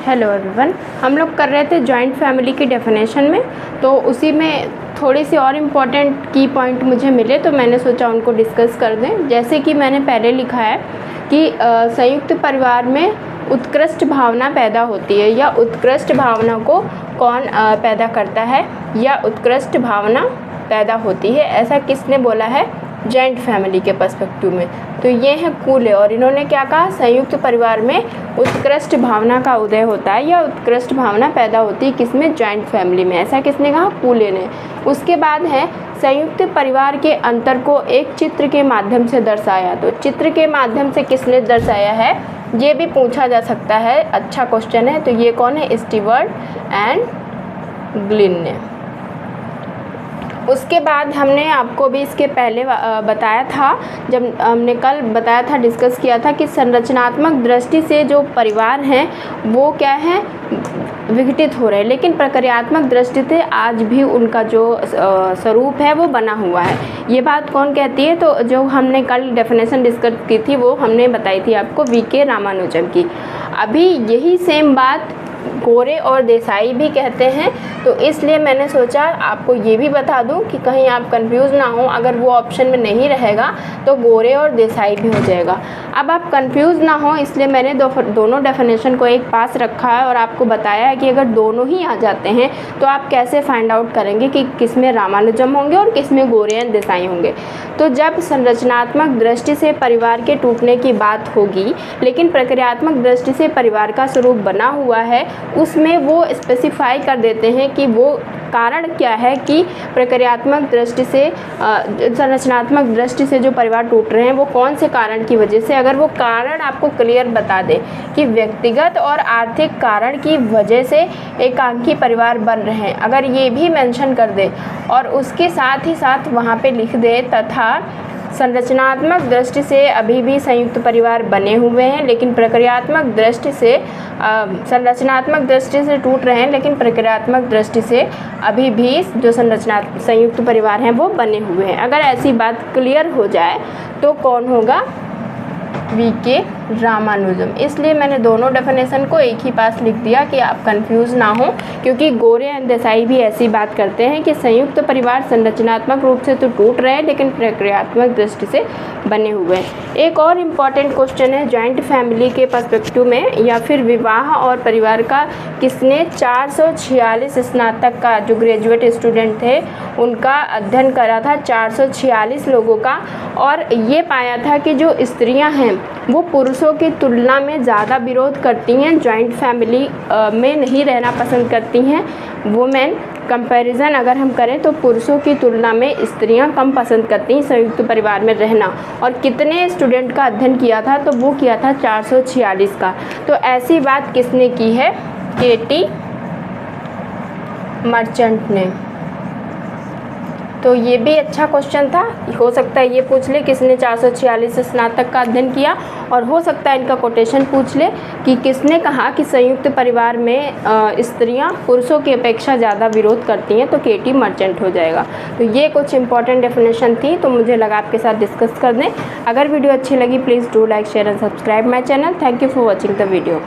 Hello everyone, हम लोग कर रहे थे जॉइंट फैमिली की डेफिनेशन में, तो उसी में थोड़ी सी और इम्पॉर्टेंट की पॉइंट मुझे मिले तो मैंने सोचा उनको डिस्कस कर दें। जैसे कि मैंने पहले लिखा है कि संयुक्त परिवार में उत्कृष्ट भावना पैदा होती है, या उत्कृष्ट भावना को कौन पैदा करता है, या उत्कृष्ट भावना पैदा होती है, ऐसा किसने बोला है जॉइंट फैमिली के पर्सपेक्टिव में। तो ये है कूले, और इन्होंने क्या कहा, संयुक्त परिवार में उत्कृष्ट भावना का उदय होता है या उत्कृष्ट भावना पैदा होती है किसमें, जॉइंट फैमिली में, ऐसा किसने कहा, कूले ने। उसके बाद है संयुक्त परिवार के अंतर को एक चित्र के माध्यम से दर्शाया। तो चित्र के माध्यम से किसने दर्शाया है, ये भी पूछा जा सकता है, अच्छा क्वेश्चन है। तो ये कौन है, स्टीवर्ट एंड ग्लिन ने। उसके बाद हमने आपको भी इसके पहले बताया था, जब हमने कल बताया था, डिस्कस किया था कि संरचनात्मक दृष्टि से जो परिवार हैं वो क्या है, विघटित हो रहे हैं, लेकिन प्रक्रियात्मक दृष्टि से आज भी उनका जो स्वरूप है वो बना हुआ है। ये बात कौन कहती है, तो जो हमने कल डेफिनेशन डिस्कस की थी वो हमने बताई थी आपको वी.के. रामानुजम की। अभी यही सेम बात गोरे और देसाई भी कहते हैं, तो इसलिए मैंने सोचा आपको ये भी बता दूं कि कहीं आप कंफ्यूज ना हो। अगर वो ऑप्शन में नहीं रहेगा तो गोरे और देसाई भी हो जाएगा। अब आप कंफ्यूज ना हो इसलिए मैंने दोनों डेफिनेशन को एक पास रखा है और आपको बताया है कि अगर दोनों ही आ जाते हैं तो आप कैसे फाइंड आउट करेंगे कि किसमें रामानुजम होंगे और किसमें गोरे एंड देसाई होंगे। तो जब संरचनात्मक दृष्टि से परिवार के टूटने की बात होगी, लेकिन प्रक्रियात्मक दृष्टि से परिवार का स्वरूप बना हुआ है, उसमें वो स्पेसिफाई कर देते हैं कि वो कारण क्या है कि प्रक्रियात्मक दृष्टि से संरचनात्मक दृष्टि से जो परिवार टूट रहे हैं वो कौन से कारण की वजह से। अगर वो कारण आपको क्लियर बता दे कि व्यक्तिगत और आर्थिक कारण की वजह से एकांकी परिवार बन रहे हैं, अगर ये भी मेंशन कर दे और उसके साथ ही साथ वहाँ पे लिख दे तथा संरचनात्मक दृष्टि से अभी भी संयुक्त परिवार बने हुए हैं, लेकिन प्रक्रियात्मक दृष्टि से संरचनात्मक दृष्टि से टूट रहे हैं, लेकिन प्रक्रियात्मक दृष्टि से अभी भी जो संयुक्त परिवार हैं वो बने हुए हैं। अगर ऐसी बात क्लियर हो जाए तो कौन होगा, वी.के. रामानुजम। इसलिए मैंने दोनों डेफिनेशन को एक ही पास लिख दिया कि आप कंफ्यूज ना हो, क्योंकि गोरे एंड देसाई भी ऐसी बात करते हैं कि संयुक्त परिवार संरचनात्मक रूप से तो टूट रहे हैं लेकिन प्रक्रियात्मक दृष्टि से बने हुए हैं। एक और इम्पॉर्टेंट क्वेश्चन है जॉइंट फैमिली के पर्सपेक्टिव में, या फिर विवाह और परिवार का किसने 446 स्नातक का जो ग्रेजुएट स्टूडेंट थे उनका अध्ययन करा था, 446 लोगों का, और ये पाया था कि जो स्त्रियां हैं वो पुरुषों की तुलना में ज़्यादा विरोध करती हैं, जॉइंट फैमिली में नहीं रहना पसंद करती हैं। वुमेन कंपैरिजन अगर हम करें तो पुरुषों की तुलना में स्त्रियां कम पसंद करती हैं संयुक्त परिवार में रहना। और कितने स्टूडेंट का अध्ययन किया था, तो वो किया था 446 का। तो ऐसी बात किसने की है, के.टी. मर्चेंट ने। तो ये भी अच्छा क्वेश्चन था, हो सकता है ये पूछ ले किसने 446 स्नातक का अध्ययन किया, और हो सकता है इनका कोटेशन पूछ ले कि किसने कहा कि संयुक्त परिवार में स्त्रियां पुरुषों की अपेक्षा ज़्यादा विरोध करती हैं, तो के.टी. मर्चेंट हो जाएगा। तो ये कुछ इंपॉर्टेंट डेफिनेशन थी, तो मुझे लगा आपके साथ डिस्कस कर दें। अगर वीडियो अच्छी लगी please do like share and subscribe my channel. Thank you for watching the video.